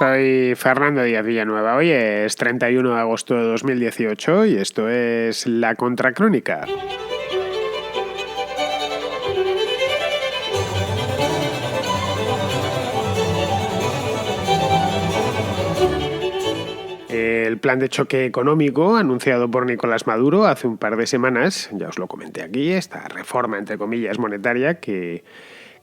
Soy Fernando Díaz Villanueva. Hoy es 31 de agosto de 2018 y esto es La Contracrónica. El plan de choque económico anunciado por Nicolás Maduro hace un par de semanas, ya os lo comenté aquí, esta reforma entre comillas monetaria que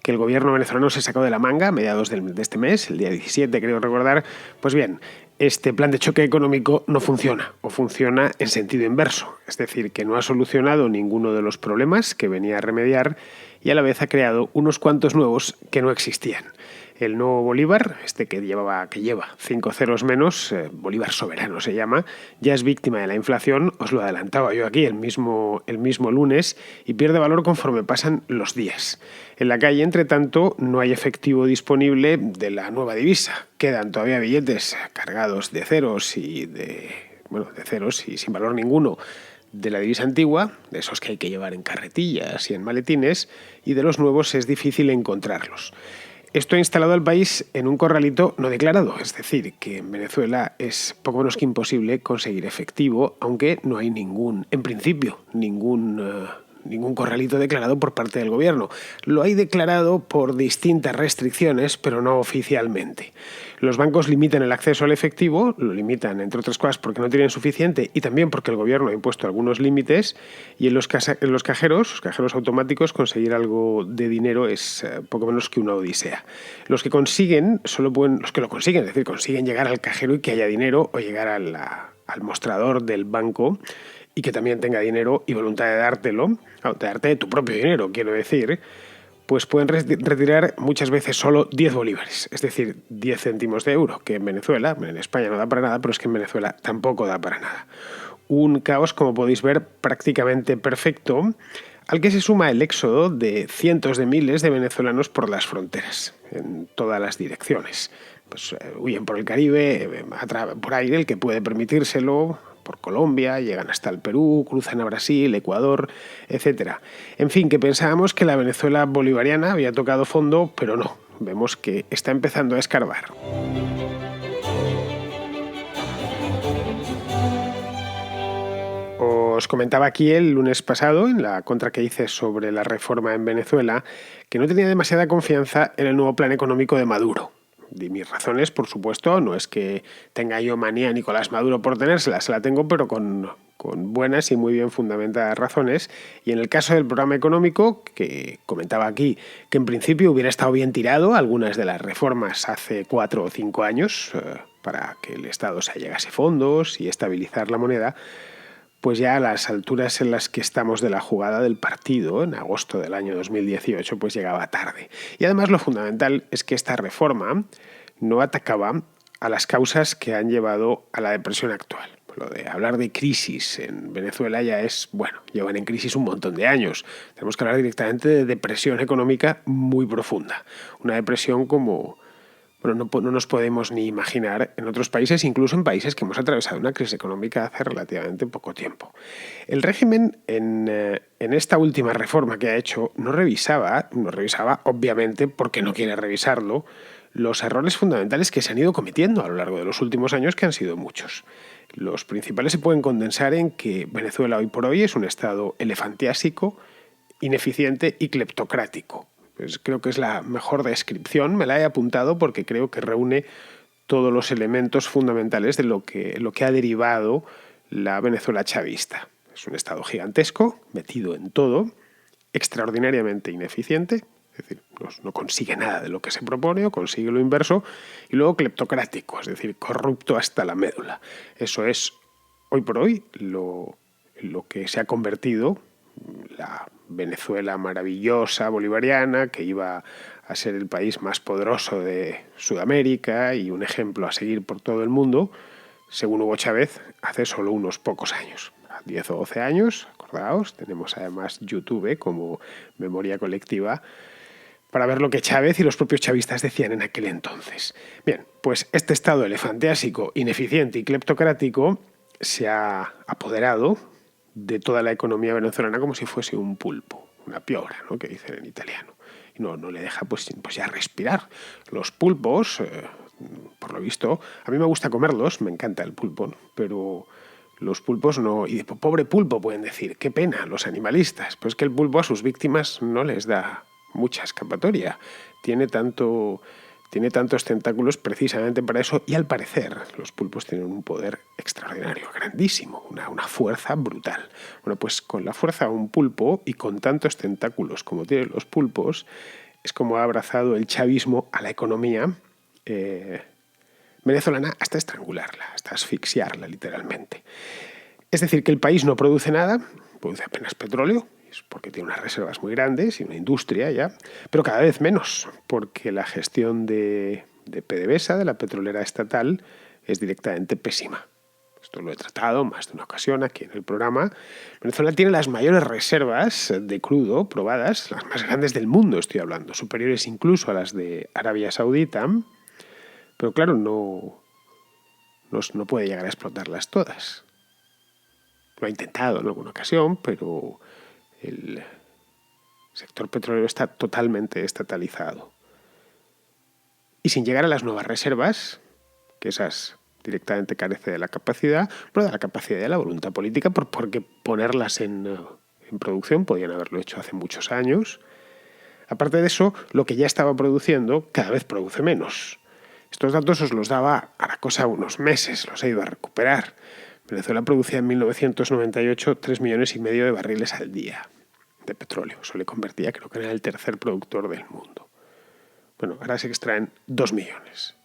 el gobierno venezolano se sacó de la manga a mediados de este mes, el día 17 creo recordar. Pues bien, este plan de choque económico no funciona, o funciona en sentido inverso, es decir, que no ha solucionado ninguno de los problemas que venía a remediar y a la vez ha creado unos cuantos nuevos que no existían. El nuevo Bolívar, que lleva 5 ceros menos, Bolívar soberano se llama, ya es víctima de la inflación, os lo adelantaba yo aquí el mismo lunes, y pierde valor conforme pasan los días. En la calle, entre tanto, no hay efectivo disponible de la nueva divisa. Quedan todavía billetes cargados de ceros y sin valor ninguno de la divisa antigua, de esos que hay que llevar en carretillas y en maletines, y de los nuevos es difícil encontrarlos. Esto ha instalado al país en un corralito no declarado, es decir, que en Venezuela es poco menos que imposible conseguir efectivo, aunque no hay ningún corralito declarado por parte del gobierno. Lo hay declarado por distintas restricciones, pero no oficialmente. Los bancos limitan el acceso al efectivo, lo limitan entre otras cosas porque no tienen suficiente y también porque el gobierno ha impuesto algunos límites, y en los cajeros automáticos, conseguir algo de dinero es poco menos que una odisea. Los que lo consiguen, es decir, consiguen llegar al cajero y que haya dinero, o llegar al mostrador del banco y que también tenga dinero y voluntad de dártelo, de darte tu propio dinero, quiero decir, pues pueden retirar muchas veces solo 10 bolívares, es decir, 10 céntimos de euro, que en España no da para nada, pero es que en Venezuela tampoco da para nada. Un caos, como podéis ver, prácticamente perfecto, al que se suma el éxodo de cientos de miles de venezolanos por las fronteras, en todas las direcciones. Pues huyen por el Caribe, por aire, el que puede permitírselo, por Colombia, llegan hasta el Perú, cruzan a Brasil, Ecuador, etc. En fin, que pensábamos que la Venezuela bolivariana había tocado fondo, pero no. Vemos que está empezando a escarbar. Os comentaba aquí el lunes pasado, en la contra que hice sobre la reforma en Venezuela, que no tenía demasiada confianza en el nuevo plan económico de Maduro. De mis razones, por supuesto, no es que tenga yo manía a Nicolás Maduro por tenérselas, se la tengo, pero con buenas y muy bien fundamentadas razones. Y en el caso del programa económico, que comentaba aquí, que en principio hubiera estado bien tirado algunas de las reformas hace 4 o 5 años, para que el Estado se allegase fondos y estabilizar la moneda, pues ya a las alturas en las que estamos de la jugada del partido, en agosto del año 2018, pues llegaba tarde. Y además lo fundamental es que esta reforma no atacaba a las causas que han llevado a la depresión actual. Lo de hablar de crisis en Venezuela ya es, llevan en crisis un montón de años. Tenemos que hablar directamente de depresión económica muy profunda. Una depresión como no nos podemos ni imaginar en otros países, incluso en países que hemos atravesado una crisis económica hace relativamente poco tiempo. El régimen, en esta última reforma que ha hecho, no revisaba, obviamente, porque no quiere revisarlo, los errores fundamentales que se han ido cometiendo a lo largo de los últimos años, que han sido muchos. Los principales se pueden condensar en que Venezuela hoy por hoy es un estado elefantiásico, ineficiente y cleptocrático. Pues creo que es la mejor descripción, me la he apuntado porque creo que reúne todos los elementos fundamentales de lo que ha derivado la Venezuela chavista. Es un estado gigantesco, metido en todo, extraordinariamente ineficiente, es decir, no consigue nada de lo que se propone o consigue lo inverso, y luego cleptocrático, es decir, corrupto hasta la médula. Eso es, hoy por hoy, lo que se ha convertido la Venezuela maravillosa, bolivariana, que iba a ser el país más poderoso de Sudamérica y un ejemplo a seguir por todo el mundo, según Hugo Chávez, hace solo unos pocos años. 10 o 12 años, acordaos, tenemos además YouTube como memoria colectiva para ver lo que Chávez y los propios chavistas decían en aquel entonces. Bien, pues este estado elefantiásico, ineficiente y cleptocrático se ha apoderado de toda la economía venezolana como si fuese un pulpo, una piora, ¿no?, que dicen en italiano. Y no le deja pues ya respirar. Los pulpos, por lo visto, a mí me gusta comerlos, me encanta el pulpo, pero los pulpos no... Y de pobre pulpo pueden decir, qué pena, los animalistas. Pues que el pulpo a sus víctimas no les da mucha escapatoria. Tiene tantos tentáculos precisamente para eso, y al parecer los pulpos tienen un poder extraordinario, grandísimo, una fuerza brutal. Bueno, pues con la fuerza de un pulpo y con tantos tentáculos como tienen los pulpos, es como ha abrazado el chavismo a la economía venezolana hasta estrangularla, hasta asfixiarla literalmente. Es decir, que el país no produce nada, produce apenas petróleo, es porque tiene unas reservas muy grandes y una industria ya, pero cada vez menos, porque la gestión de PDVSA, de la petrolera estatal, es directamente pésima. Esto lo he tratado más de una ocasión aquí en el programa. Venezuela tiene las mayores reservas de crudo probadas, las más grandes del mundo estoy hablando, superiores incluso a las de Arabia Saudita, pero claro, no puede llegar a explotarlas todas. Lo ha intentado en alguna ocasión, pero el sector petrolero está totalmente estatalizado. Y sin llegar a las nuevas reservas, que esas directamente carece de la capacidad, pero de la capacidad y de la voluntad política, porque ponerlas en producción podían haberlo hecho hace muchos años. Aparte de eso, lo que ya estaba produciendo cada vez produce menos. Estos datos os los daba a la cosa unos meses, los he ido a recuperar. Venezuela producía en 1998 3,5 millones de barriles al día de petróleo. Eso le convertía, creo que era el tercer productor del mundo. Bueno, ahora se extraen 2 millones.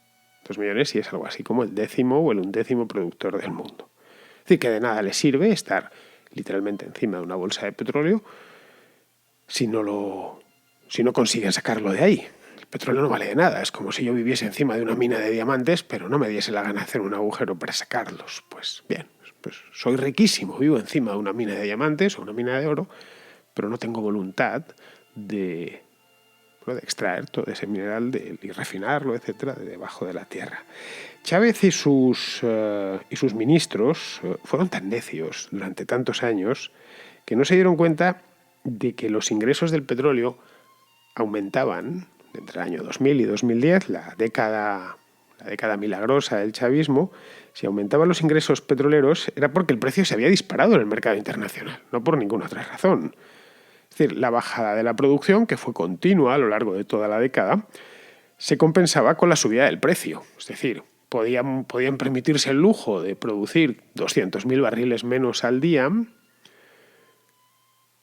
2 millones y es algo así como el 10º o el 11º productor del mundo. Es decir, que de nada le sirve estar literalmente encima de una bolsa de petróleo si no consiguen sacarlo de ahí. El petróleo no vale de nada. Es como si yo viviese encima de una mina de diamantes, pero no me diese la gana de hacer un agujero para sacarlos. Pues bien, pues soy riquísimo, vivo encima de una mina de diamantes o una mina de oro, pero no tengo voluntad de extraer todo ese mineral y refinarlo, etcétera, de debajo de la tierra. Chávez y sus ministros fueron tan necios durante tantos años que no se dieron cuenta de que los ingresos del petróleo aumentaban entre el año 2000 y 2010, la década milagrosa del chavismo. Si aumentaban los ingresos petroleros era porque el precio se había disparado en el mercado internacional, no por ninguna otra razón. Es decir, la bajada de la producción, que fue continua a lo largo de toda la década, se compensaba con la subida del precio. Es decir, podían permitirse el lujo de producir 200.000 barriles menos al día,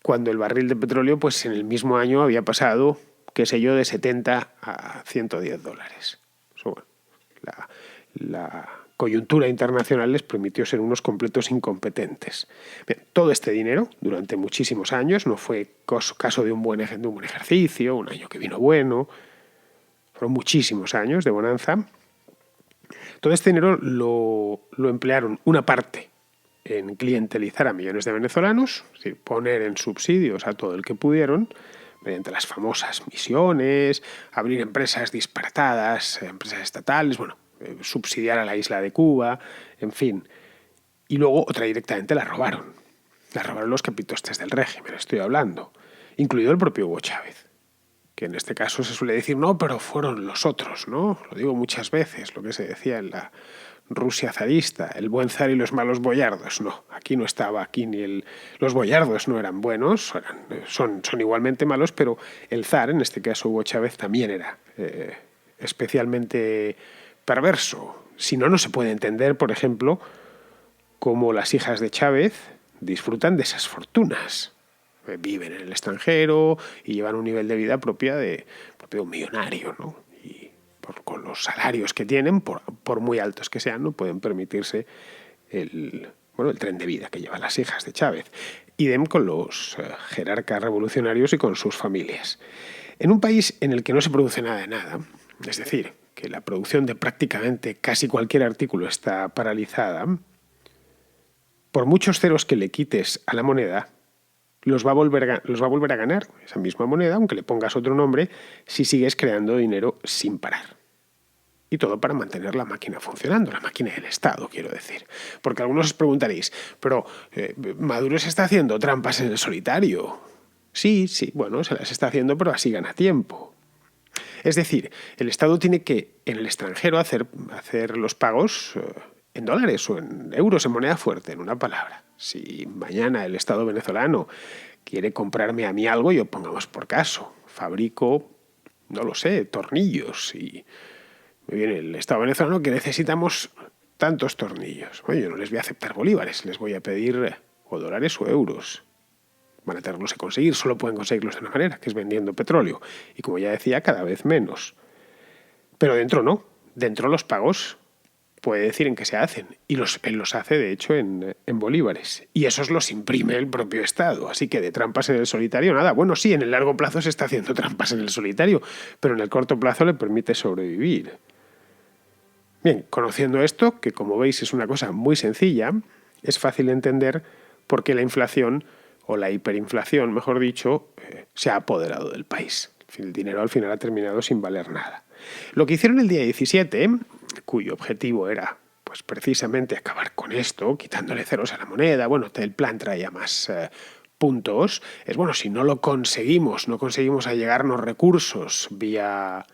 cuando el barril de petróleo, pues en el mismo año había pasado, qué sé yo, de 70 a 110 dólares. Eso, bueno, la coyuntura internacional les permitió ser unos completos incompetentes. Bien, todo este dinero, durante muchísimos años, no fue caso de un buen ejercicio, un año que vino bueno, fueron muchísimos años de bonanza. Todo este dinero lo emplearon una parte en clientelizar a millones de venezolanos, es decir, poner en subsidios a todo el que pudieron, mediante las famosas misiones, abrir empresas disparatadas, empresas estatales, subsidiar a la isla de Cuba, en fin. Y luego otra directamente la robaron. La robaron los capitostes del régimen, estoy hablando, incluido el propio Hugo Chávez, que en este caso se suele decir, no, pero fueron los otros, ¿no? Lo digo muchas veces, lo que se decía en la Rusia zarista, el buen zar y los malos boyardos. No, aquí no estaba, los boyardos no eran buenos, son igualmente malos, pero el zar, en este caso Hugo Chávez, también era especialmente perverso. Si no, no se puede entender, por ejemplo, cómo las hijas de Chávez disfrutan de esas fortunas. Viven en el extranjero y llevan un nivel de vida propio de un millonario, ¿no? Y con los salarios que tienen, por muy altos que sean, no pueden permitirse el tren de vida que llevan las hijas de Chávez. Idem con los jerarcas revolucionarios y con sus familias. En un país en el que no se produce nada de nada, es decir, que la producción de prácticamente casi cualquier artículo está paralizada, por muchos ceros que le quites a la moneda, los va a volver a ganar esa misma moneda, aunque le pongas otro nombre, si sigues creando dinero sin parar. Y todo para mantener la máquina funcionando, la máquina del Estado, quiero decir. Porque algunos os preguntaréis, pero Maduro se está haciendo trampas en el solitario. Sí, bueno, se las está haciendo, pero así gana tiempo. Es decir, el Estado tiene que, en el extranjero, hacer los pagos en dólares o en euros, en moneda fuerte, en una palabra. Si mañana el Estado venezolano quiere comprarme a mí algo, yo pongamos por caso, fabrico, no lo sé, tornillos y me viene el Estado venezolano que necesitamos tantos tornillos. Oye, yo no les voy a aceptar bolívares, les voy a pedir o dólares o euros. Van a tenerlos que conseguir, solo pueden conseguirlos de una manera, que es vendiendo petróleo. Y como ya decía, cada vez menos. Pero dentro no. Dentro los pagos puede decir en qué se hacen. Y él los hace, de hecho, en bolívares. Y esos los imprime el propio Estado. Así que de trampas en el solitario, nada. Bueno, sí, en el largo plazo se está haciendo trampas en el solitario, pero en el corto plazo le permite sobrevivir. Bien, conociendo esto, que como veis es una cosa muy sencilla, es fácil entender por qué la inflación, o la hiperinflación, mejor dicho, se ha apoderado del país. El dinero al final ha terminado sin valer nada. Lo que hicieron el día 17, cuyo objetivo era pues precisamente acabar con esto, quitándole ceros a la moneda, bueno, el plan traía más puntos, es bueno, si no lo conseguimos, no conseguimos allegarnos recursos vía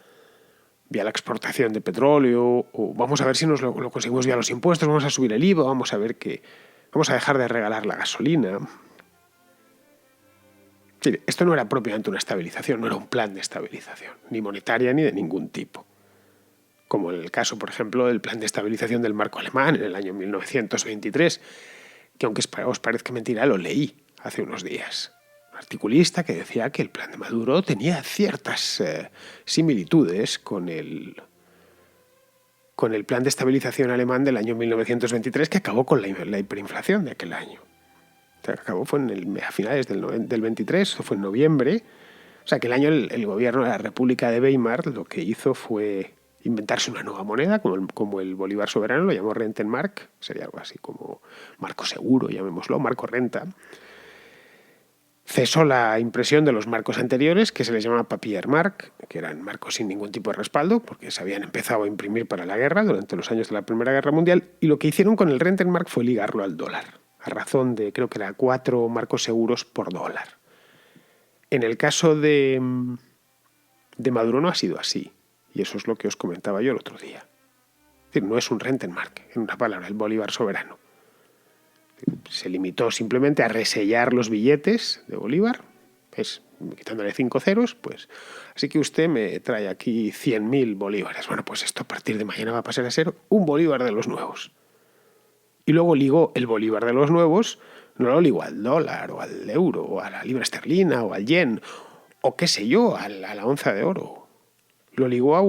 la exportación de petróleo, o vamos a ver si nos lo conseguimos vía los impuestos, vamos a subir el IVA, vamos a dejar de regalar la gasolina. Sí, esto no era propiamente una estabilización, no era un plan de estabilización, ni monetaria ni de ningún tipo. Como en el caso, por ejemplo, del plan de estabilización del marco alemán en el año 1923, que aunque os parezca mentira, lo leí hace unos días. Un articulista que decía que el plan de Maduro tenía ciertas similitudes con el plan de estabilización alemán del año 1923, que acabó con la hiperinflación de aquel año. Acabó fue a finales del 23, o fue en noviembre. O sea, que el año el gobierno de la República de Weimar lo que hizo fue inventarse una nueva moneda, como el bolívar soberano, lo llamó Rentenmark, sería algo así como marco seguro, llamémoslo, marco renta. Cesó la impresión de los marcos anteriores, que se les llamaba Papiermark, que eran marcos sin ningún tipo de respaldo, porque se habían empezado a imprimir para la guerra durante los años de la Primera Guerra Mundial, y lo que hicieron con el Rentenmark fue ligarlo al dólar, a razón de, creo que era 4 marcos seguros por dólar. En el caso de Maduro no ha sido así, y eso es lo que os comentaba yo el otro día. Es decir, no es un Rentenmark, en una palabra, el bolívar soberano. Se limitó simplemente a resellar los billetes de bolívar, quitándole 5 ceros, pues así que usted me trae aquí 100.000 bolívares. Bueno, pues esto a partir de mañana va a pasar a ser un bolívar de los nuevos. Y luego ligó el bolívar de los nuevos, no lo ligó al dólar o al euro o a la libra esterlina o al yen o qué sé yo, a la onza de oro. Lo ligó a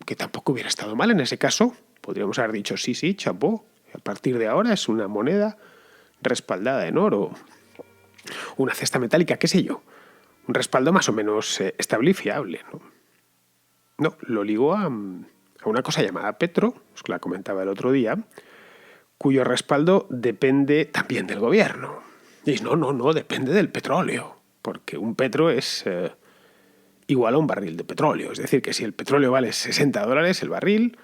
que tampoco hubiera estado mal en ese caso. Podríamos haber dicho sí, chapó. A partir de ahora es una moneda respaldada en oro. Una cesta metálica, qué sé yo. Un respaldo más o menos estable y fiable, ¿no? No, lo ligó a una cosa llamada petro, os la comentaba el otro día, cuyo respaldo depende también del gobierno. Y no, depende del petróleo, porque un petro es igual a un barril de petróleo. Es decir, que si el petróleo vale $60 el barril,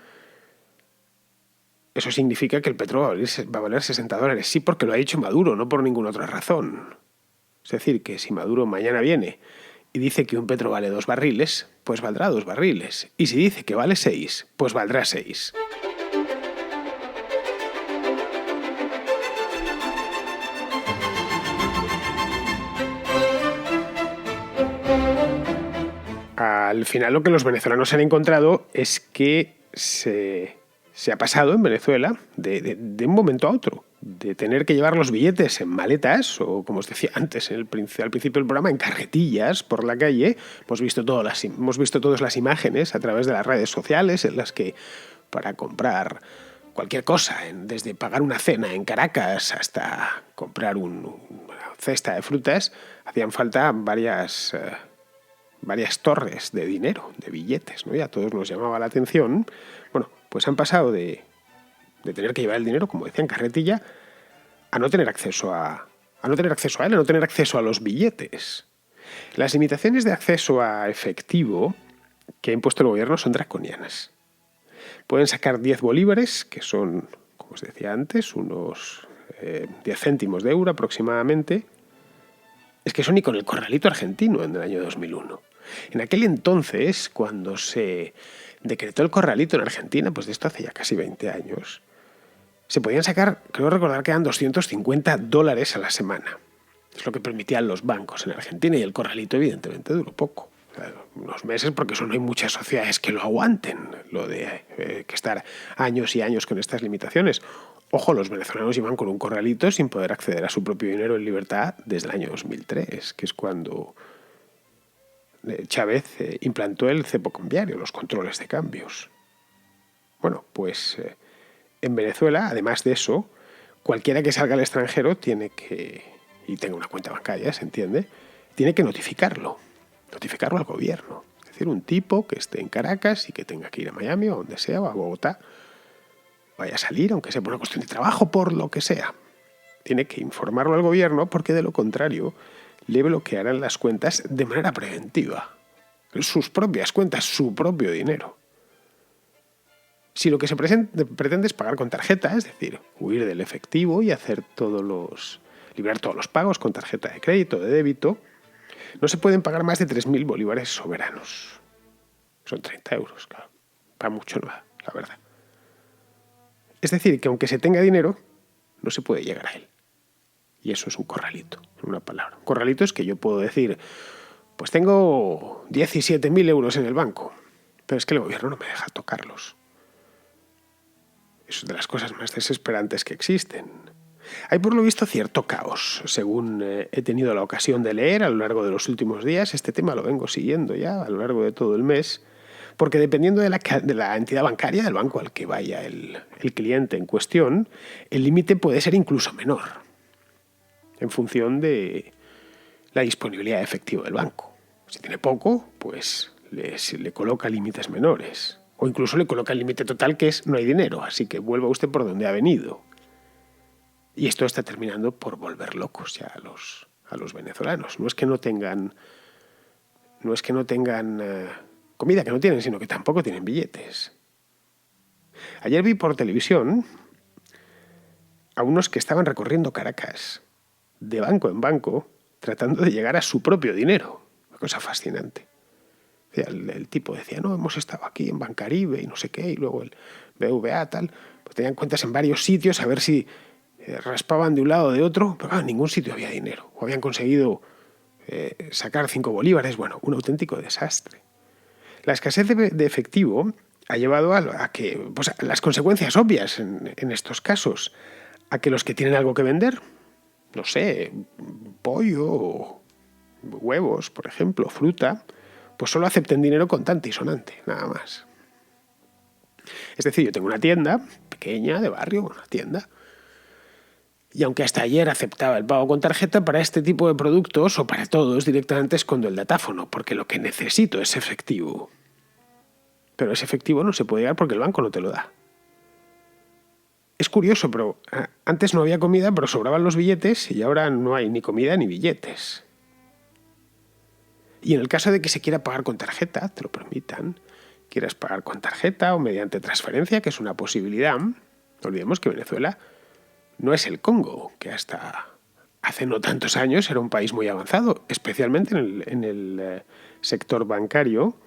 eso significa que el petróleo va a valer $60. Sí, porque lo ha dicho Maduro, no por ninguna otra razón. Es decir, que si Maduro mañana viene y dice que un petro vale 2 barriles, pues valdrá 2 barriles. Y si dice que vale 6, pues valdrá 6. Al final lo que los venezolanos han encontrado es que se ha pasado en Venezuela de un momento a otro, de tener que llevar los billetes en maletas o, como os decía antes al principio del programa, en carretillas por la calle. Hemos visto todas las imágenes a través de las redes sociales en las que para comprar cualquier cosa, desde pagar una cena en Caracas hasta comprar una cesta de frutas, hacían falta varias torres de dinero, de billetes, ¿no? Y a todos nos llamaba la atención. Bueno, pues han pasado de tener que llevar el dinero, como decía, en carretilla, a no tener acceso a él, a no tener acceso a los billetes. Las limitaciones de acceso a efectivo que ha impuesto el gobierno son draconianas. Pueden sacar 10 bolívares, que son, como os decía antes, unos 10 céntimos de euro aproximadamente. Es que son ni con el corralito argentino en el año 2001. En aquel entonces, cuando se decretó el corralito en Argentina, pues de esto hace ya casi 20 años, se podían sacar, creo recordar que eran $250 a la semana. Es lo que permitían los bancos en Argentina, y el corralito evidentemente duró poco. O sea, unos meses, porque no hay muchas sociedades que lo aguanten, lo de que estar años y años con estas limitaciones. Ojo, los venezolanos iban con un corralito sin poder acceder a su propio dinero en libertad desde el año 2003, que es cuando Chávez implantó el cepo cambiario, los controles de cambios. Bueno, pues en Venezuela, además de eso, cualquiera que salga al extranjero tiene que, y tenga una cuenta bancaria, ¿se entiende?, tiene que notificarlo al gobierno. Es decir, un tipo que esté en Caracas y que tenga que ir a Miami o donde sea, o a Bogotá, vaya a salir, aunque sea por una cuestión de trabajo, por lo que sea, tiene que informarlo al gobierno, porque de lo contrario le bloquearán las cuentas de manera preventiva. Sus propias cuentas, su propio dinero. Si lo que se pretende es pagar con tarjeta, es decir, huir del efectivo y liberar todos los pagos con tarjeta de crédito, de débito, no se pueden pagar más de 3.000 bolívares soberanos. Son 30 euros, claro. Para mucho no da, la verdad. Es decir, que aunque se tenga dinero, no se puede llegar a él. Y eso es un corralito, en una palabra. Un corralito es que yo puedo decir, pues tengo 17.000 euros en el banco, pero es que el gobierno no me deja tocarlos. Es de las cosas más desesperantes que existen. Hay por lo visto cierto caos, según he tenido la ocasión de leer a lo largo de los últimos días. Este tema lo vengo siguiendo ya a lo largo de todo el mes, porque dependiendo de la entidad bancaria, del banco al que vaya el cliente en cuestión, el límite puede ser incluso menor, en función de la disponibilidad de efectivo del banco. Si tiene poco, pues le coloca límites menores. O incluso le coloca el límite total, que es no hay dinero, así que vuelva usted por donde ha venido. Y esto está terminando por volver locos ya a los venezolanos. No es que no tengan comida, que no tienen, sino que tampoco tienen billetes. Ayer vi por televisión a unos que estaban recorriendo Caracas de banco en banco tratando de llegar a su propio dinero. Una cosa fascinante. El tipo decía, no, hemos estado aquí en Bancaribe y no sé qué, y luego el BVA, tal. Pues tenían cuentas en varios sitios a ver si raspaban de un lado o de otro, pero en ningún sitio había dinero. O habían conseguido sacar 5 bolívares. Bueno, un auténtico desastre. La escasez de efectivo ha llevado a que, pues, las consecuencias obvias en estos casos, a que los que tienen algo que vender, no sé, pollo, huevos, por ejemplo, fruta, pues solo acepten dinero contante y sonante, nada más. Es decir, yo tengo una tienda pequeña, de barrio, una tienda, y aunque hasta ayer aceptaba el pago con tarjeta, para este tipo de productos, o para todos, directamente escondo el datáfono, porque lo que necesito es efectivo. Pero ese efectivo no se puede dar porque el banco no te lo da. Es curioso, pero antes no había comida, pero sobraban los billetes, y ahora no hay ni comida ni billetes. Y en el caso de que se quiera pagar con tarjeta, te lo permitan, quieras pagar con tarjeta o mediante transferencia, que es una posibilidad, no olvidemos que Venezuela no es el Congo, que hasta hace no tantos años era un país muy avanzado, especialmente en el sector bancario.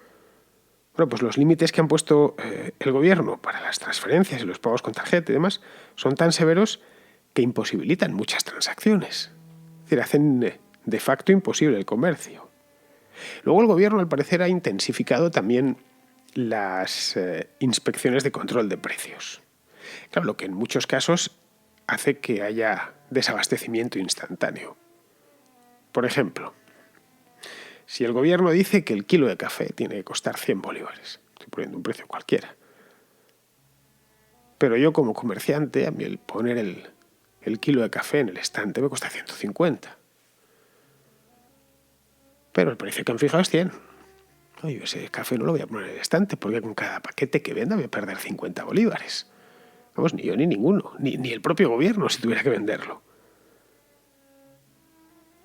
Bueno, pues los límites que han puesto el gobierno para las transferencias y los pagos con tarjeta y demás son tan severos que imposibilitan muchas transacciones. Es decir, hacen de facto imposible el comercio. Luego el gobierno, al parecer, ha intensificado también las inspecciones de control de precios. Claro, lo que en muchos casos hace que haya desabastecimiento instantáneo. Por ejemplo, si el gobierno dice que el kilo de café tiene que costar 100 bolívares, estoy poniendo un precio cualquiera, pero yo como comerciante, a mí el poner el kilo de café en el estante me cuesta 150. Pero el precio que han fijado es 100. Oye, ese café no lo voy a poner en el estante porque con cada paquete que venda voy a perder 50 bolívares. Vamos, ni yo ni ninguno, ni el propio gobierno si tuviera que venderlo.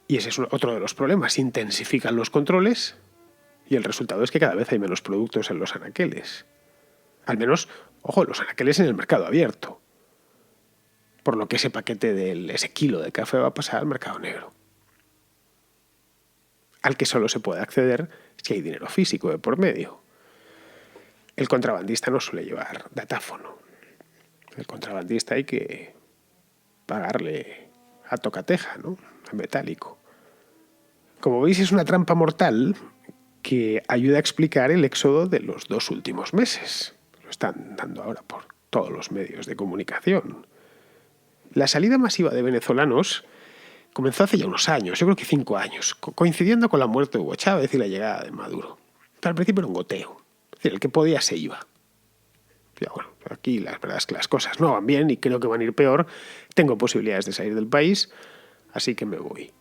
Y ese es otro de los problemas. Intensifican los controles y el resultado es que cada vez hay menos productos en los anaqueles. Al menos, ojo, los anaqueles en el mercado abierto. Por lo que ese paquete ese kilo de café va a pasar al mercado negro. al que solo se puede acceder si hay dinero físico de por medio. El contrabandista no suele llevar datáfono. El contrabandista hay que pagarle a tocateja, ¿no? A metálico. Como veis, es una trampa mortal que ayuda a explicar el éxodo de los 2 últimos meses. Lo están dando ahora por todos los medios de comunicación. La salida masiva de venezolanos comenzó hace ya unos años, yo creo que 5 años, coincidiendo con la muerte de Hugo Chávez y la llegada de Maduro. Pero al principio era un goteo. Es decir, el que podía se iba. Ya, bueno, aquí la verdad es que las cosas no van bien y creo que van a ir peor. Tengo posibilidades de salir del país, así que me voy.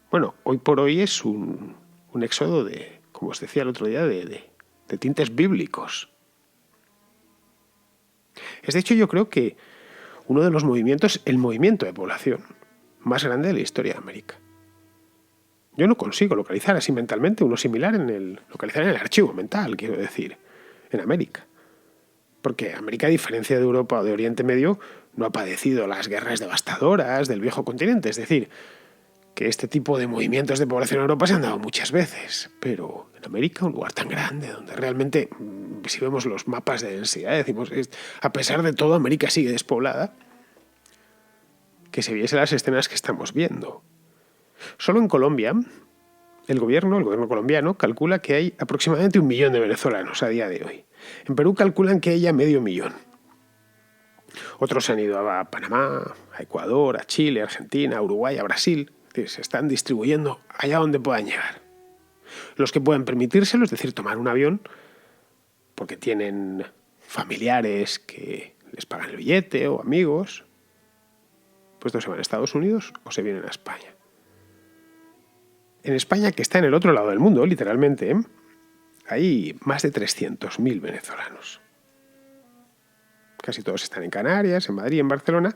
Bueno, hoy por hoy es un éxodo de, como os decía el otro día, de tintes bíblicos. Es de hecho yo creo que uno de los movimientos, el movimiento de población más grande de la historia de América. Yo no consigo localizar así mentalmente uno similar localizar en el archivo mental, quiero decir, en América. Porque América, a diferencia de Europa o de Oriente Medio, no ha padecido las guerras devastadoras del viejo continente. Es decir, que este tipo de movimientos de población en Europa se han dado muchas veces. Pero en América, un lugar tan grande, donde realmente, si vemos los mapas de densidad, decimos, a pesar de todo, América sigue despoblada, que se viese las escenas que estamos viendo. Solo en Colombia, el gobierno colombiano calcula que hay aproximadamente 1 millón de venezolanos a día de hoy. En Perú calculan que hay ya 500.000. Otros se han ido a Panamá, a Ecuador, a Chile, a Argentina, a Uruguay, a Brasil. Es decir, se están distribuyendo allá donde puedan llegar. Los que pueden permitírselo, es decir, tomar un avión, porque tienen familiares que les pagan el billete o amigos, pues no se van a Estados Unidos o se vienen a España. En España, que está en el otro lado del mundo, literalmente, hay más de 300.000 venezolanos. Casi todos están en Canarias, en Madrid, en Barcelona.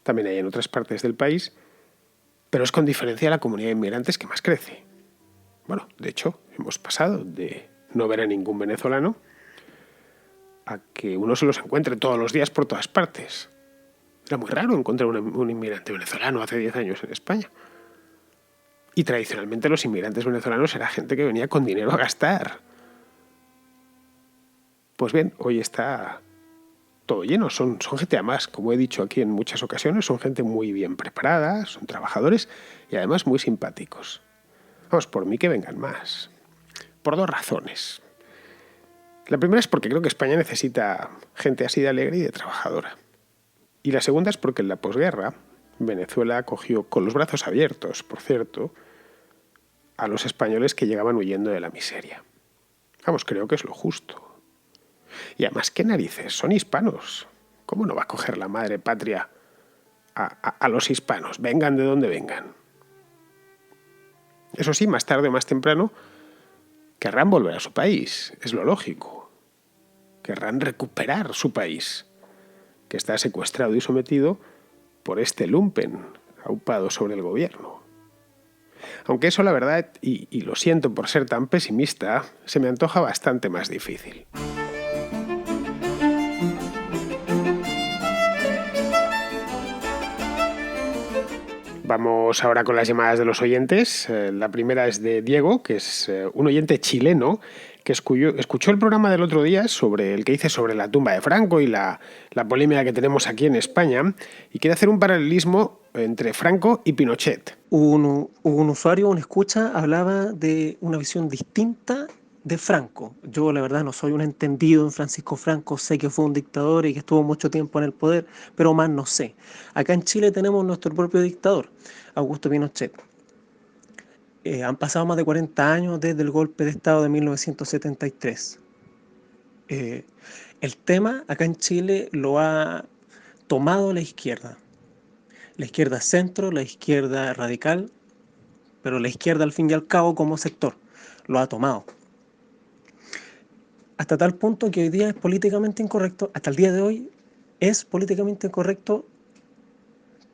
También hay en otras partes del país. Pero es con diferencia la comunidad de inmigrantes que más crece. Bueno, de hecho, hemos pasado de no ver a ningún venezolano a que uno se los encuentre todos los días por todas partes. Era muy raro encontrar un inmigrante venezolano hace 10 años en España. Y tradicionalmente los inmigrantes venezolanos era gente que venía con dinero a gastar. Pues bien, hoy está todo lleno. Son gente, además, como he dicho aquí en muchas ocasiones, son gente muy bien preparada, son trabajadores y además muy simpáticos. Vamos, por mí que vengan más. Por 2 razones. La primera es porque creo que España necesita gente así de alegre y de trabajadora. Y la segunda es porque en la posguerra Venezuela acogió con los brazos abiertos, por cierto, a los españoles que llegaban huyendo de la miseria. Vamos, creo que es lo justo. Y además, ¿qué narices? Son hispanos. ¿Cómo no va a coger la madre patria a los hispanos? Vengan de donde vengan. Eso sí, más tarde o más temprano querrán volver a su país. Es lo lógico. Querrán recuperar su país, que está secuestrado y sometido por este lumpen aupado sobre el gobierno. Aunque eso, la verdad, y lo siento por ser tan pesimista, se me antoja bastante más difícil. Vamos ahora con las llamadas de los oyentes. La primera es de Diego, que es un oyente chileno que escuchó el programa del otro día sobre el que hice sobre la tumba de Franco y la polémica que tenemos aquí en España, y quiere hacer un paralelismo entre Franco y Pinochet. Un usuario, un escucha, hablaba de una visión distinta de Franco. Yo, la verdad, no soy un entendido en Francisco Franco, sé que fue un dictador y que estuvo mucho tiempo en el poder, pero más no sé. Acá en Chile tenemos nuestro propio dictador, Augusto Pinochet. Han pasado más de 40 años desde el golpe de Estado de 1973. El tema acá en Chile lo ha tomado la izquierda centro, la izquierda radical, pero la izquierda al fin y al cabo como sector lo ha tomado. Hasta tal punto que hoy día es políticamente incorrecto, hasta el día de hoy es políticamente incorrecto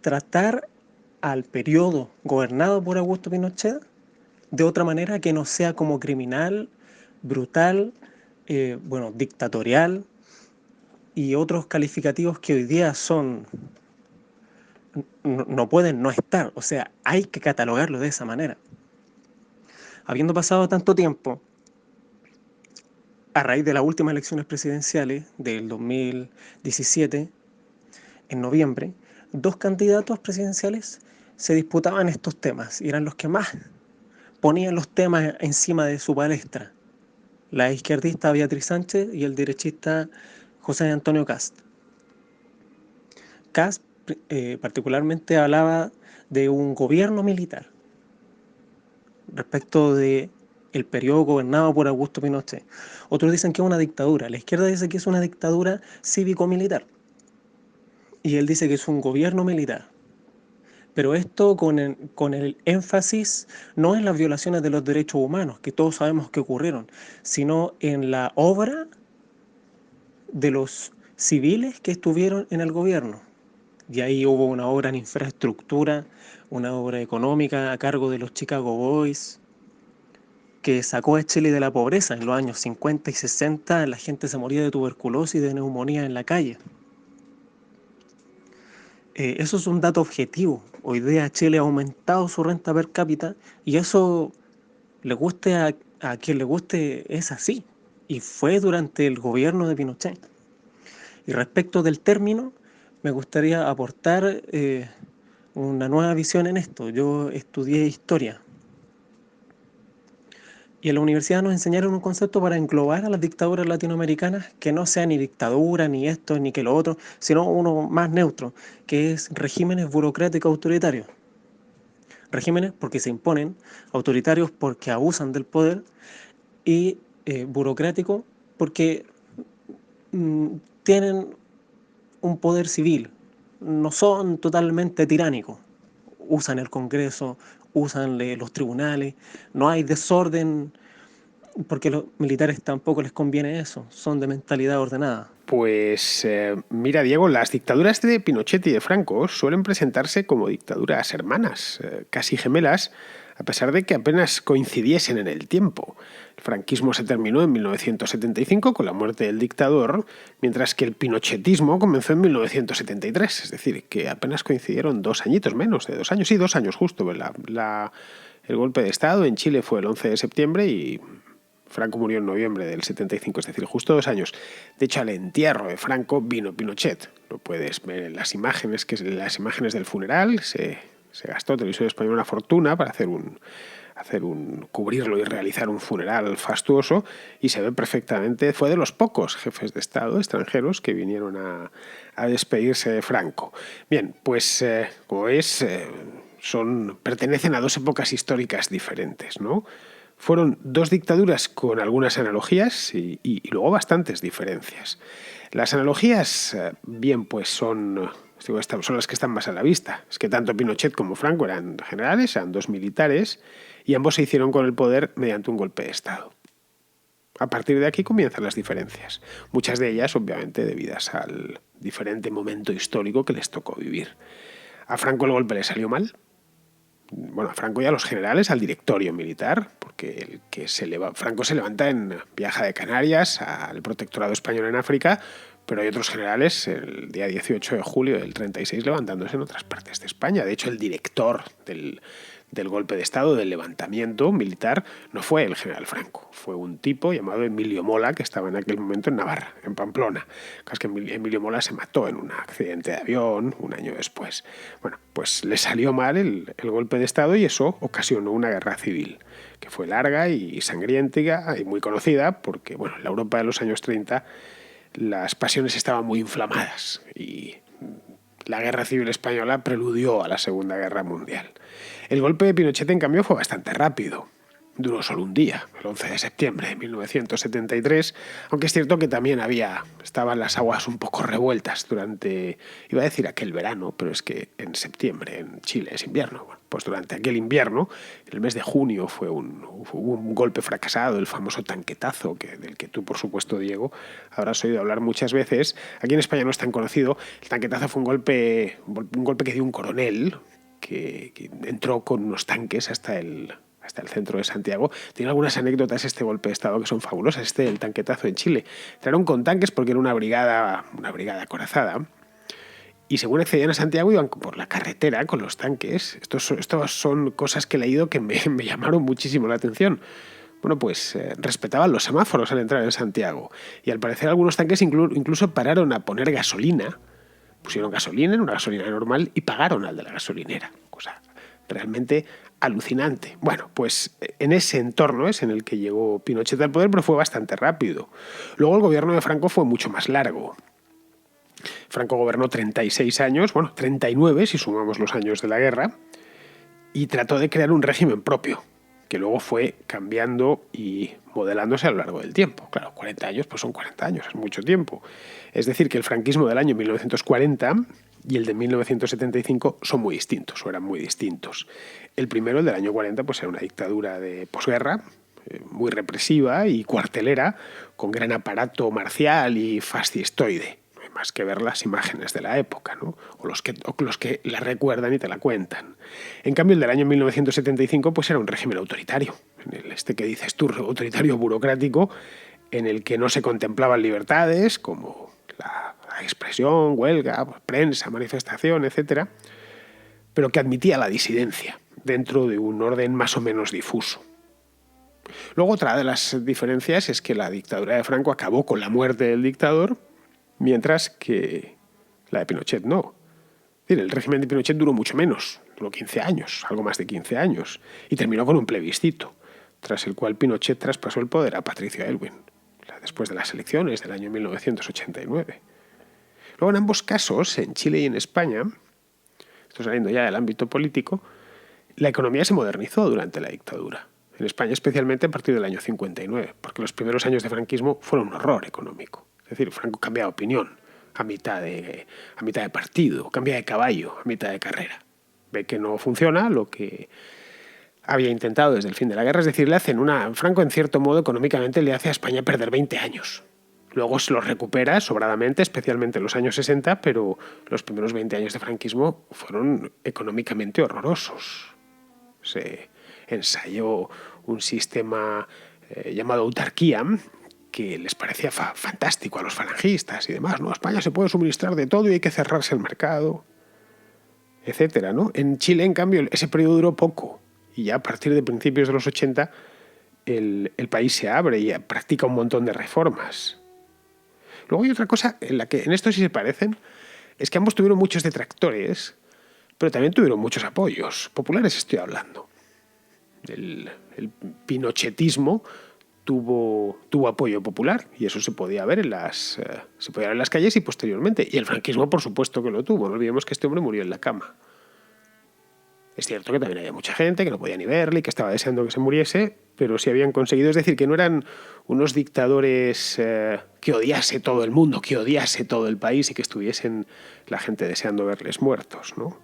tratar al periodo gobernado por Augusto Pinochet de otra manera que no sea como criminal, brutal, dictatorial y otros calificativos que hoy día no pueden no estar. O sea, hay que catalogarlo de esa manera. Habiendo pasado tanto tiempo, a raíz de las últimas elecciones presidenciales del 2017, en noviembre, dos candidatos presidenciales se disputaban estos temas y eran los que más ponían los temas encima de su palestra. La izquierdista Beatriz Sánchez y el derechista José Antonio Kast. Kast particularmente hablaba de un gobierno militar respecto de el periodo gobernado por Augusto Pinochet. Otros dicen que es una dictadura. La izquierda dice que es una dictadura cívico-militar. Y él dice que es un gobierno militar. Pero esto con el énfasis no en las violaciones de los derechos humanos, que todos sabemos que ocurrieron, sino en la obra de los civiles que estuvieron en el gobierno. Y ahí hubo una obra en infraestructura, una obra económica a cargo de los Chicago Boys, que sacó a Chile de la pobreza. En los años 50 y 60 la gente se moría de tuberculosis y de neumonía en la calle. Eso es un dato objetivo. Hoy día Chile ha aumentado su renta per cápita y eso, le guste a quien le guste, es así. Y fue durante el gobierno de Pinochet. Y respecto del término, me gustaría aportar una nueva visión en esto. Yo estudié historia y en la universidad nos enseñaron un concepto para englobar a las dictaduras latinoamericanas que no sea ni dictadura, ni esto, ni que lo otro, sino uno más neutro, que es regímenes burocráticos autoritarios. Regímenes porque se imponen, autoritarios porque abusan del poder y burocráticos porque tienen un poder civil, no son totalmente tiránicos. Usan el Congreso, usan los tribunales, no hay desorden, porque a los militares tampoco les conviene eso, son de mentalidad ordenada. Pues mira, Diego, las dictaduras de Pinochet y de Franco suelen presentarse como dictaduras hermanas, casi gemelas, a pesar de que apenas coincidiesen en el tiempo. El franquismo se terminó en 1975 con la muerte del dictador, mientras que el pinochetismo comenzó en 1973, es decir, que apenas coincidieron 2 añitos, menos de 2 años, sí, 2 años justo. El golpe de Estado en Chile fue el 11 de septiembre y Franco murió en noviembre del 75, es decir, justo 2 años. De hecho, al entierro de Franco vino Pinochet. Lo puedes ver en las imágenes, del funeral. Se gastó Televisión Española una fortuna para cubrirlo y realizar un funeral fastuoso, y se ve perfectamente. Fue de los pocos jefes de Estado extranjeros que vinieron a despedirse de Franco. Bien, pues como ves, pertenecen a dos épocas históricas diferentes, ¿no? Fueron dos dictaduras con algunas analogías y luego bastantes diferencias. Las analogías, bien, pues son las que están más a la vista. Es que tanto Pinochet como Franco eran generales, eran dos militares, y ambos se hicieron con el poder mediante un golpe de Estado. A partir de aquí comienzan las diferencias, muchas de ellas obviamente debidas al diferente momento histórico que les tocó vivir. A Franco el golpe le salió mal. Bueno, a Franco y a los generales, al directorio militar, porque Franco se levanta viaja de Canarias al protectorado español en África, pero hay otros generales el día 18 de julio del 36 levantándose en otras partes de España. De hecho, el director del golpe de Estado, del levantamiento militar, no fue el general Franco, fue un tipo llamado Emilio Mola, que estaba en aquel momento en Navarra, en Pamplona. Es que Emilio Mola se mató en un accidente de avión un año después. Bueno, pues le salió mal el golpe de Estado y eso ocasionó una guerra civil, que fue larga y sangrienta y muy conocida porque, bueno, en la Europa de los años 30 las pasiones estaban muy inflamadas y la Guerra Civil Española preludió a la Segunda Guerra Mundial. El golpe de Pinochet, en cambio, fue bastante rápido. Duró solo un día, el 11 de septiembre de 1973, aunque es cierto que también estaban las aguas un poco revueltas durante, iba a decir aquel verano, pero es que en septiembre en Chile es invierno. Bueno, pues durante aquel invierno, en el mes de junio, hubo un golpe fracasado, el famoso tanquetazo, del que tú, por supuesto, Diego, habrás oído hablar muchas veces. Aquí en España no es tan conocido. El tanquetazo fue un golpe que dio un coronel que entró con unos tanques hasta el centro de Santiago. Tiene algunas anécdotas este golpe de Estado que son fabulosas. El tanquetazo en Chile. Entraron con tanques porque era una brigada acorazada Y según accedían a Santiago iban por la carretera con los tanques. Estos son cosas que he leído que me llamaron muchísimo la atención. Bueno, pues respetaban los semáforos al entrar en Santiago. Y al parecer algunos tanques incluso pararon a poner gasolina. Pusieron gasolina en una gasolina normal y pagaron al de la gasolinera. Cosa realmente alucinante. Bueno, pues en ese entorno es en el que llegó Pinochet al poder, pero fue bastante rápido. Luego el gobierno de Franco fue mucho más largo. Franco gobernó 36 años, bueno, 39 si sumamos los años de la guerra, y trató de crear un régimen propio, que luego fue cambiando y modelándose a lo largo del tiempo. Claro, 40 años pues son 40 años, es mucho tiempo. Es decir, que el franquismo del año 1940 y el de 1975 son muy distintos, o eran muy distintos. El primero, el del año 40, pues era una dictadura de posguerra, muy represiva y cuartelera, con gran aparato marcial y fascistoide. No hay más que ver las imágenes de la época, ¿no? o los que la recuerdan y te la cuentan. En cambio, el del año 1975 pues era un régimen autoritario, este que dices tú, autoritario burocrático, en el que no se contemplaban libertades como la expresión, huelga, prensa, manifestación, etc., pero que admitía la disidencia dentro de un orden más o menos difuso. Luego, otra de las diferencias es que la dictadura de Franco acabó con la muerte del dictador, mientras que la de Pinochet no. Es decir, el régimen de Pinochet duró mucho menos, duró 15 años, algo más de 15 años, y terminó con un plebiscito, tras el cual Pinochet traspasó el poder a Patricio Aylwin, después de las elecciones del año 1989. Luego, en ambos casos, en Chile y en España, estoy saliendo ya del ámbito político, la economía se modernizó durante la dictadura. En España especialmente a partir del año 59, porque los primeros años de franquismo fueron un horror económico. Es decir, Franco cambia de opinión a mitad de partido, cambia de caballo a mitad de carrera. Ve que no funciona lo que había intentado desde el fin de la guerra, es decir, Franco en cierto modo económicamente le hace a España perder 20 años. Luego se los recupera sobradamente, especialmente en los años 60, pero los primeros 20 años de franquismo fueron económicamente horrorosos. Se ensayó un sistema llamado autarquía, que les parecía fantástico a los falangistas y demás, ¿no? España se puede suministrar de todo y hay que cerrarse el mercado, etcétera, ¿no? En Chile, en cambio, ese periodo duró poco y ya a partir de principios de los 80 el país se abre y practica un montón de reformas. Luego hay otra cosa en la que en esto sí se parecen, es que ambos tuvieron muchos detractores, pero también tuvieron muchos apoyos. Populares estoy hablando. El pinochetismo tuvo apoyo popular y eso se podía ver en las calles y posteriormente. Y el franquismo, por supuesto, que lo tuvo. No olvidemos que este hombre murió en la cama. Es cierto que también había mucha gente que no podía ni verle y que estaba deseando que se muriese, pero sí habían conseguido, es decir, que no eran unos dictadores que odiase todo el mundo, que odiase todo el país y que estuviesen la gente deseando verles muertos, ¿no?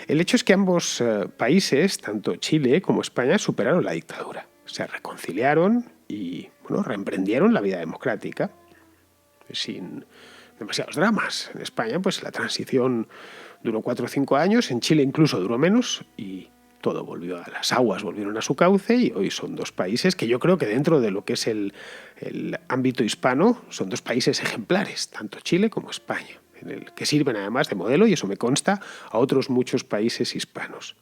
El hecho es que ambos países, tanto Chile como España, superaron la dictadura. Se reconciliaron y reemprendieron la vida democrática sin demasiados dramas. En España, pues la transición duró 4 o 5 años, en Chile incluso duró menos y todo volvió a las aguas, volvieron a su cauce y hoy son dos países que yo creo que dentro de lo que es el ámbito hispano son dos países ejemplares, tanto Chile como España, en el que sirven además de modelo, y eso me consta, a otros muchos países hispanos.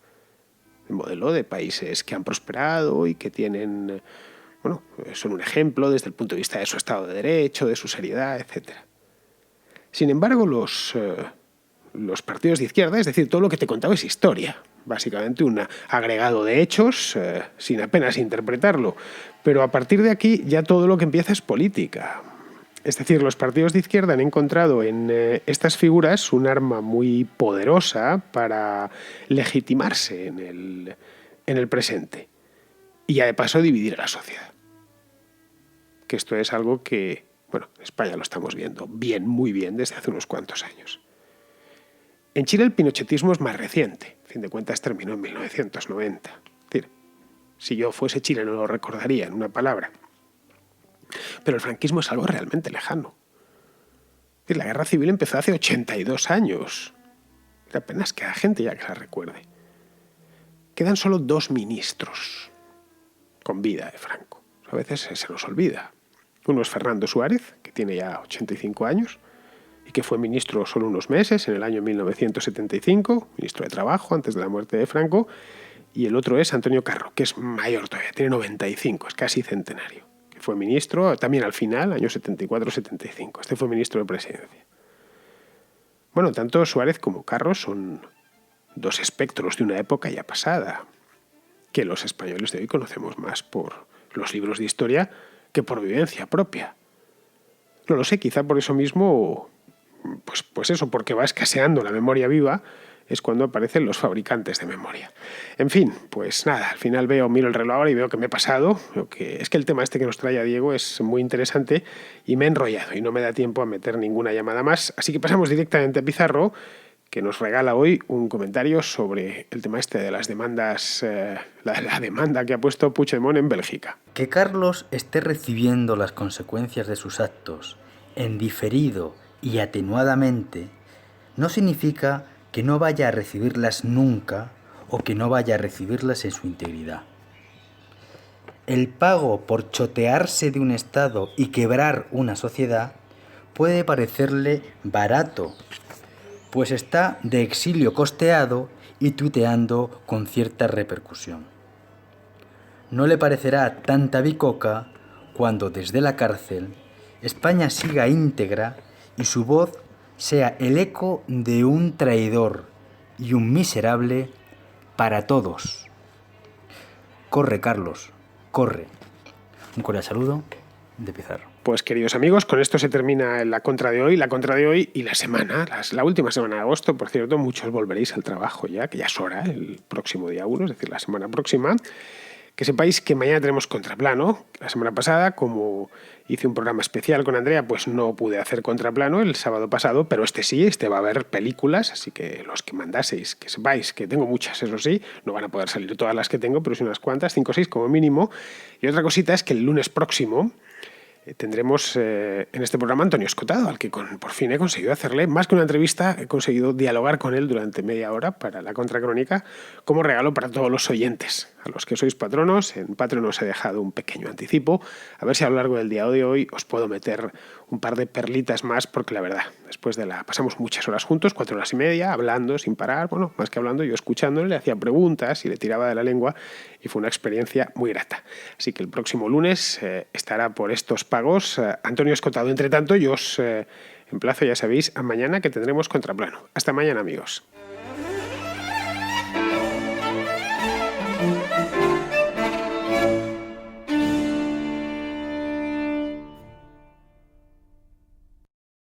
El modelo de países que han prosperado y que tienen, son un ejemplo desde el punto de vista de su Estado de Derecho, de su seriedad, etc. Sin embargo, los partidos de izquierda, es decir, todo lo que te contaba es historia, básicamente un agregado de hechos sin apenas interpretarlo, pero a partir de aquí ya todo lo que empieza es política. Es decir, los partidos de izquierda han encontrado en estas figuras un arma muy poderosa para legitimarse en el presente y ya de paso dividir a la sociedad. Que esto es algo que, en España lo estamos viendo bien, muy bien, desde hace unos cuantos años. En Chile el pinochetismo es más reciente, a fin de cuentas terminó en 1990. Es decir, si yo fuese chileno lo recordaría en una palabra. Pero el franquismo es algo realmente lejano. Es decir, la guerra civil empezó hace 82 años. Apenas queda gente ya que la recuerde. Quedan solo 2 ministros con vida de Franco. A veces se nos olvida. Uno es Fernando Suárez, que tiene ya 85 años, y que fue ministro solo unos meses, en el año 1975, ministro de Trabajo antes de la muerte de Franco, y el otro es Antonio Carro, que es mayor todavía, tiene 95, es casi centenario, que fue ministro también al final, años 74-75. Este fue ministro de Presidencia. Bueno, tanto Suárez como Carro son dos espectros de una época ya pasada, que los españoles de hoy conocemos más por los libros de historia que por vivencia propia. No lo sé, quizá por eso mismo, pues eso, porque va escaseando la memoria viva, es cuando aparecen los fabricantes de memoria. En fin, pues nada, al final miro el reloj ahora y veo que me he pasado. Es que el tema este que nos trae a Diego es muy interesante y me he enrollado y no me da tiempo a meter ninguna llamada más. Así que pasamos directamente a Pizarro, que nos regala hoy un comentario sobre el tema este de las demandas, la demanda que ha puesto Puigdemont en Bélgica. Que Carlos esté recibiendo las consecuencias de sus actos en diferido y atenuadamente no significa que no vaya a recibirlas nunca o que no vaya a recibirlas en su integridad. El pago por chotearse de un Estado y quebrar una sociedad puede parecerle barato, pues está de exilio costeado y tuiteando con cierta repercusión. No le parecerá tanta bicoca cuando desde la cárcel España siga íntegra y su voz sea el eco de un traidor y un miserable para todos. Corre, Carlos, corre. Un cordial saludo de Pizarro. Pues queridos amigos, con esto se termina la contra de hoy y la semana, la última semana de agosto. Por cierto, muchos volveréis al trabajo ya, que ya es hora, el próximo día 1, es decir, la semana próxima. Que sepáis que mañana tenemos Contraplano. La semana pasada, como hice un programa especial con Andrea, pues no pude hacer Contraplano el sábado pasado, pero este va a haber películas, así que los que mandaseis, que sepáis que tengo muchas, eso sí, no van a poder salir todas las que tengo, pero sí unas cuantas, 5 o 6 como mínimo. Y otra cosita es que el lunes próximo tendremos en este programa a Antonio Escotado, al que por fin he conseguido hacerle más que una entrevista, he conseguido dialogar con él durante media hora para la Contracrónica como regalo para todos los oyentes. A los que sois patronos, en Patreon os he dejado un pequeño anticipo. A ver si a lo largo del día de hoy os puedo meter un par de perlitas más, porque la verdad, después pasamos muchas horas juntos, 4 horas y media, hablando sin parar, bueno, más que hablando, yo escuchándole, le hacía preguntas y le tiraba de la lengua y fue una experiencia muy grata. Así que el próximo lunes estará por estos pagos Antonio Escotado. Entre tanto, yo os emplazo, ya sabéis, a mañana que tendremos Contraplano. Hasta mañana, amigos.